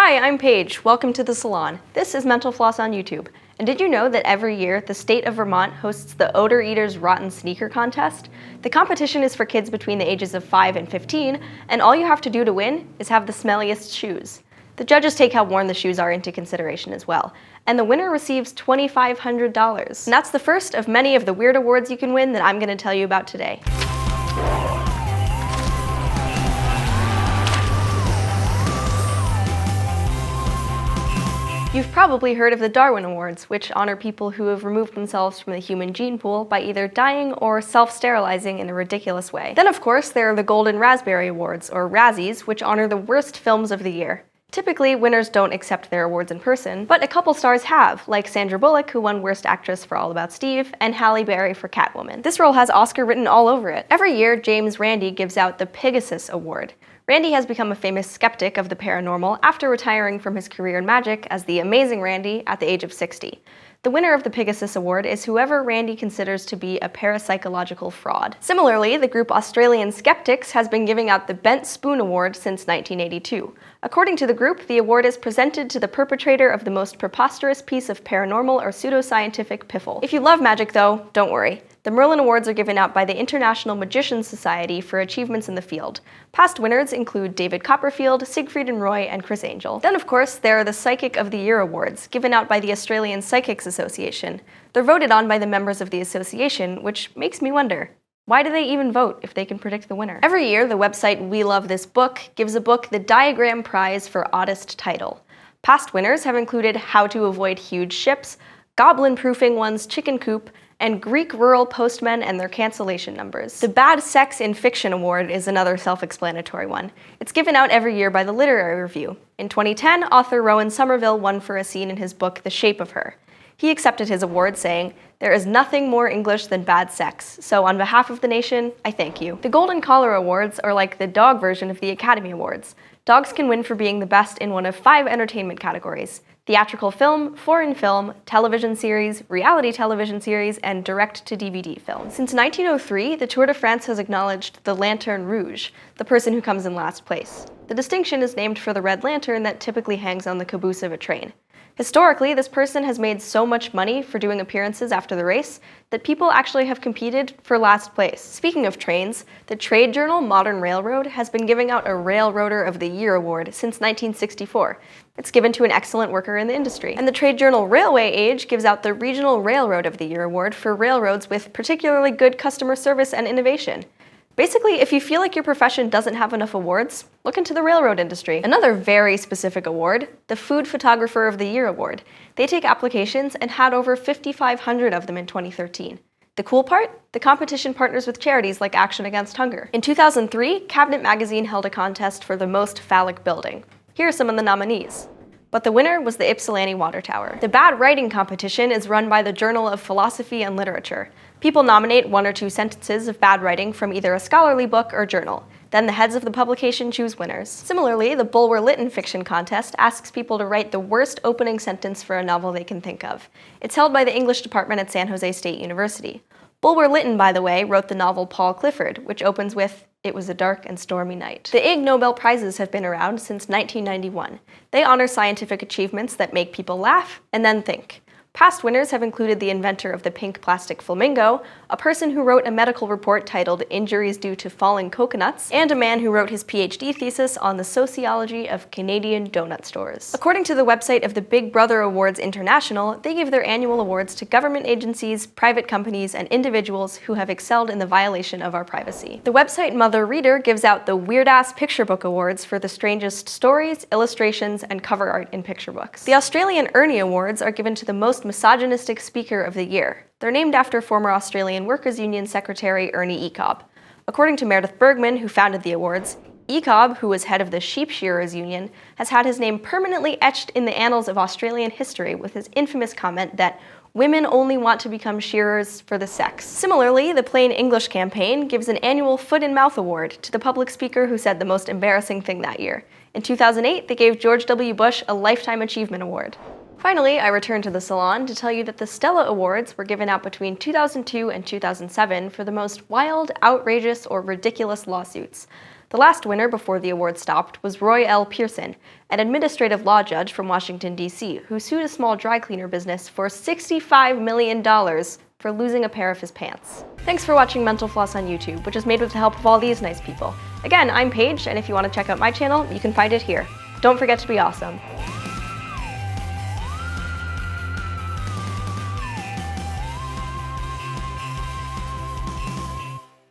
Hi, I'm Paige. Welcome to the salon. This is Mental Floss on YouTube. And did you know that every year the state of Vermont hosts the Odor Eaters Rotten Sneaker Contest? The competition is for kids between the ages of 5 and 15, and all you have to do to win is have the smelliest shoes. The judges take how worn the shoes are into consideration as well, and the winner receives $2,500. And that's the first of many of the weird awards you can win that I'm going to tell you about today. You've probably heard of the Darwin Awards, which honor people who have removed themselves from the human gene pool by either dying or self-sterilizing in a ridiculous way. Then, of course, there are the Golden Raspberry Awards, or Razzies, which honor the worst films of the year. Typically, winners don't accept their awards in person, but a couple stars have, like Sandra Bullock, who won Worst Actress for All About Steve, and Halle Berry for Catwoman. This role has Oscar written all over it. Every year, James Randi gives out the Pegasus Award. Randi has become a famous skeptic of the paranormal after retiring from his career in magic as the Amazing Randi at the age of 60. The winner of the Pegasus Award is whoever Randi considers to be a parapsychological fraud. Similarly, the group Australian Skeptics has been giving out the Bent Spoon Award since 1982. According to the group, the award is presented to the perpetrator of the most preposterous piece of paranormal or pseudoscientific piffle. If you love magic, though, don't worry. The Merlin Awards are given out by the International Magicians Society for achievements in the field. Past winners include David Copperfield, Siegfried and Roy, and Criss Angel. Then, of course, there are the Psychic of the Year Awards, given out by the Australian Psychics Association. They're voted on by the members of the association, which makes me wonder, why do they even vote if they can predict the winner? Every year, the website We Love This Book gives a book the Diagram Prize for Oddest Title. Past winners have included How to Avoid Huge Ships, Goblin-Proofing One's Chicken Coop, and Greek rural postmen and their cancellation numbers. The Bad Sex in Fiction Award is another self-explanatory one. It's given out every year by the Literary Review. In 2010, author Rowan Somerville won for a scene in his book The Shape of Her. He accepted his award, saying, "There is nothing more English than bad sex, so on behalf of the nation, I thank you." The Golden Collar Awards are like the dog version of the Academy Awards. Dogs can win for being the best in one of 5 entertainment categories: theatrical film, foreign film, television series, reality television series, and direct-to-DVD film. Since 1903, the Tour de France has acknowledged the Lanterne Rouge, the person who comes in last place. The distinction is named for the red lantern that typically hangs on the caboose of a train. Historically, this person has made so much money for doing appearances after the race that people actually have competed for last place. Speaking of trains, the trade journal Modern Railroad has been giving out a Railroader of the Year award since 1964. It's given to an excellent worker in the industry. And the trade journal Railway Age gives out the Regional Railroad of the Year award for railroads with particularly good customer service and innovation. Basically, if you feel like your profession doesn't have enough awards, look into the railroad industry. Another very specific award, the Food Photographer of the Year award. They take applications and had over 5,500 of them in 2013. The cool part? The competition partners with charities like Action Against Hunger. In 2003, Cabinet Magazine held a contest for the most phallic building. Here are some of the nominees. But the winner was the Ypsilanti Water Tower. The Bad Writing Competition is run by the Journal of Philosophy and Literature. People nominate 1 or 2 sentences of bad writing from either a scholarly book or journal. Then the heads of the publication choose winners. Similarly, the Bulwer-Lytton Fiction Contest asks people to write the worst opening sentence for a novel they can think of. It's held by the English department at San Jose State University. Bulwer-Lytton, by the way, wrote the novel Paul Clifford, which opens with, "It was a dark and stormy night." The Ig Nobel Prizes have been around since 1991. They honor scientific achievements that make people laugh and then think. Past winners have included the inventor of the pink plastic flamingo, a person who wrote a medical report titled Injuries Due to Falling Coconuts, and a man who wrote his PhD thesis on the sociology of Canadian donut stores. According to the website of the Big Brother Awards International, they give their annual awards to government agencies, private companies, and individuals who have excelled in the violation of our privacy. The website Mother Reader gives out the Weird Ass Picture Book Awards for the strangest stories, illustrations, and cover art in picture books. The Australian Ernie Awards are given to the most misogynistic speaker of the year. They're named after former Australian Workers' Union Secretary Ernie Ecob. According to Meredith Bergman, who founded the awards, Ecob, who was head of the Sheep Shearers Union, has had his name permanently etched in the annals of Australian history with his infamous comment that women only want to become shearers for the sex. Similarly, the Plain English campaign gives an annual Foot and Mouth Award to the public speaker who said the most embarrassing thing that year. In 2008, they gave George W. Bush a Lifetime Achievement Award. Finally, I returned to the salon to tell you that the Stella Awards were given out between 2002 and 2007 for the most wild, outrageous, or ridiculous lawsuits. The last winner before the award stopped was Roy L. Pearson, an administrative law judge from Washington, D.C., who sued a small dry cleaner business for $65 million for losing a pair of his pants. Thanks for watching Mental Floss on YouTube, which is made with the help of all these nice people. Again, I'm Paige, and if you want to check out my channel, you can find it here. Don't forget to be awesome.